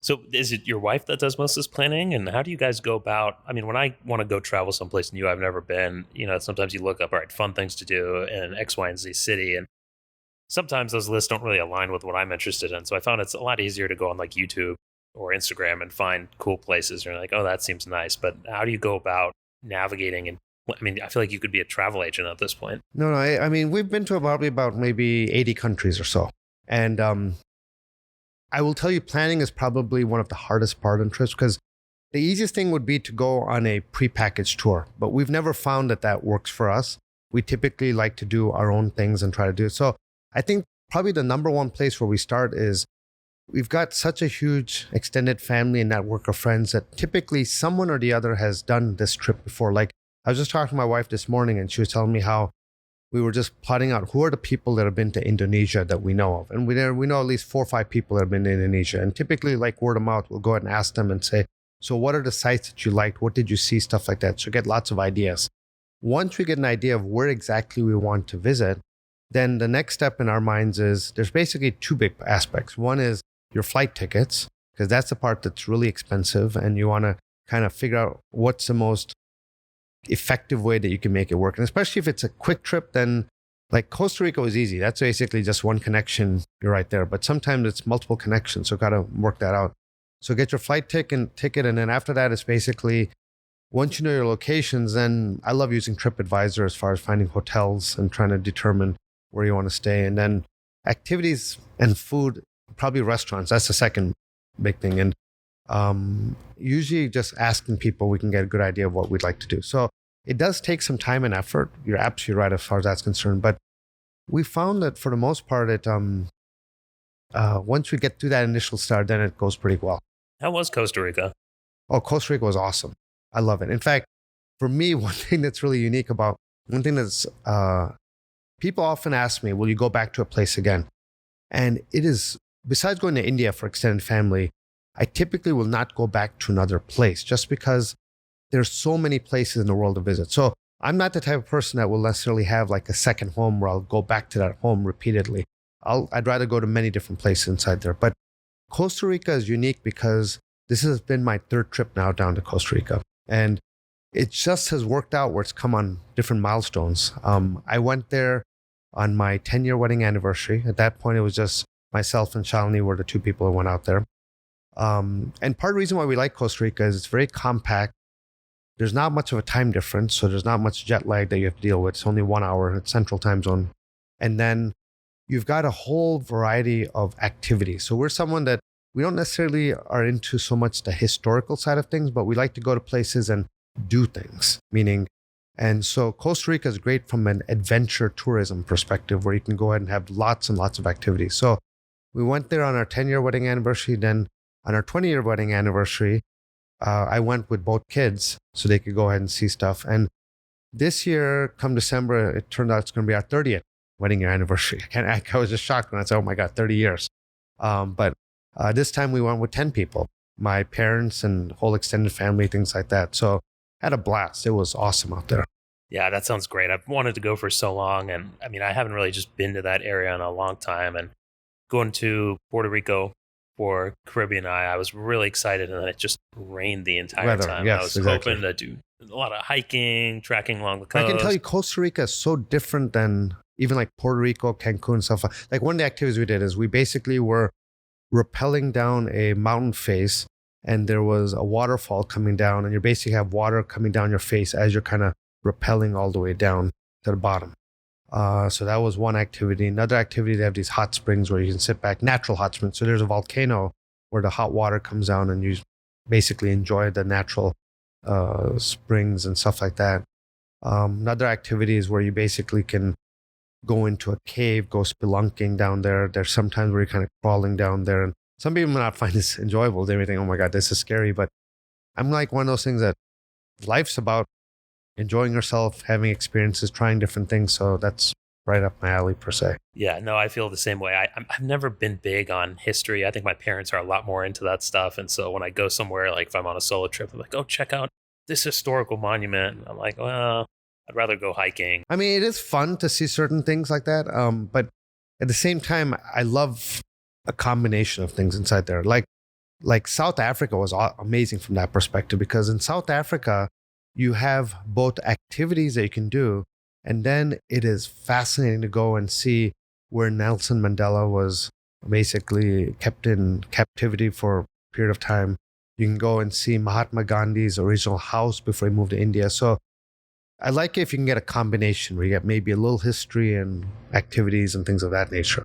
So is it your wife that does most of this planning? And how do you guys go about, I mean, when I want to go travel someplace new I've never been, sometimes you look up, all right, fun things to do in X, Y, and Z city. And sometimes those lists don't really align with what I'm interested in. So I found it's a lot easier to go on like YouTube or Instagram and find cool places. You're like, oh, that seems nice. But how do you go about navigating? And I mean, I feel like you could be a travel agent at this point. No. I mean, we've been to probably about maybe 80 countries or so. And I will tell you, planning is probably one of the hardest part in trips because the easiest thing would be to go on a prepackaged tour. But we've never found that works for us. We typically like to do our own things and try to do it. So I think probably the number one place where we start is we've got such a huge extended family and network of friends that typically someone or the other has done this trip before. Like I was just talking to my wife this morning and she was telling me how we were just plotting out who are the people that have been to Indonesia that we know of. And we know at least 4 or 5 people that have been to Indonesia. And typically like word of mouth, we'll go ahead and ask them and say, so what are the sites that you liked? What did you see? Stuff like that. So get lots of ideas. Once we get an idea of where exactly we want to visit, then the next step in our minds is there's basically 2 big aspects. One is your flight tickets, because that's the part that's really expensive. And you want to kind of figure out what's the most effective way that you can make it work. And especially if it's a quick trip, then like Costa Rica is easy. That's basically just one connection. You're right there. But sometimes it's multiple connections. So got to work that out. So get your flight ticket. And then after that, it's basically once you know your locations, then I love using TripAdvisor as far as finding hotels and trying to determine where you want to stay. And then activities and food, probably restaurants. That's the second big thing. And usually just asking people, we can get a good idea of what we'd like to do. So it does take some time and effort. You're absolutely right as far as that's concerned. But we found that for the most part, once we get through that initial start, then it goes pretty well. How was Costa Rica? Oh, Costa Rica was awesome. I love it. In fact, for me, one thing that's people often ask me, will you go back to a place again? And it is, besides going to India for extended family, I typically will not go back to another place just because there's so many places in the world to visit. So I'm not the type of person that will necessarily have like a second home where I'll go back to that home repeatedly. I'd rather go to many different places inside there. But Costa Rica is unique because this has been my 3rd trip now down to Costa Rica. And it just has worked out where it's come on different milestones. I went there on my 10-year wedding anniversary. At that point, it was just myself and Shalini were the 2 people who went out there. And part of the reason why we like Costa Rica is it's very compact. There's not much of a time difference, so there's not much jet lag that you have to deal with. It's only 1 hour. It's Central Time Zone. And then you've got a whole variety of activities. So we're someone that we don't necessarily are into so much the historical side of things, but we like to go to places and do things, and so Costa Rica is great from an adventure tourism perspective where you can go ahead and have lots and lots of activities. So we went there on our 10-year wedding anniversary. Then on our 20-year wedding anniversary, I went with both kids so they could go ahead and see stuff. And this year, come December, it turned out it's going to be our 30th wedding year anniversary. I was just shocked when I said, oh my God, 30 years. But this time we went with 10 people, my parents and whole extended family, things like that. So had a blast. It was awesome out there. Yeah, that sounds great. I've wanted to go for so long. And I mean, I haven't really just been to that area in a long time. And going to Puerto Rico for Caribbean I was really excited. And then it just rained the entire time. Yes, I was exactly. hoping to do a lot of hiking, trekking along the coast. I can tell you Costa Rica is so different than even like Puerto Rico, Cancun, stuff. Like one of the activities we did is we basically were rappelling down a mountain face and there was a waterfall coming down and you basically have water coming down your face as you're kind of rappelling all the way down to the bottom. So that was one activity. Another activity, they have these hot springs where you can sit back, natural hot springs. So there's a volcano where the hot water comes down and you basically enjoy the natural springs and stuff like that. Another activity is where you basically can go into a cave, go spelunking down there. There's sometimes where you're kind of crawling down there. And some people may not find this enjoyable. They may think, oh my God, this is scary. But I'm like one of those things that life's about enjoying yourself, having experiences, trying different things. So that's right up my alley per se. Yeah, no, I feel the same way. I've never been big on history. I think my parents are a lot more into that stuff. And so when I go somewhere, like if I'm on a solo trip, I'm like, oh, check out this historical monument. And I'm like, well, I'd rather go hiking. I mean, it is fun to see certain things like that. But at the same time, I love a combination of things inside there. Like like South Africa was amazing from that perspective, because in South Africa, you have both activities that you can do, and then it is fascinating to go and see where Nelson Mandela was basically kept in captivity for a period of time. You can go and see Mahatma Gandhi's original house before he moved to India. So I like if you can get a combination where you get maybe a little history and activities and things of that nature.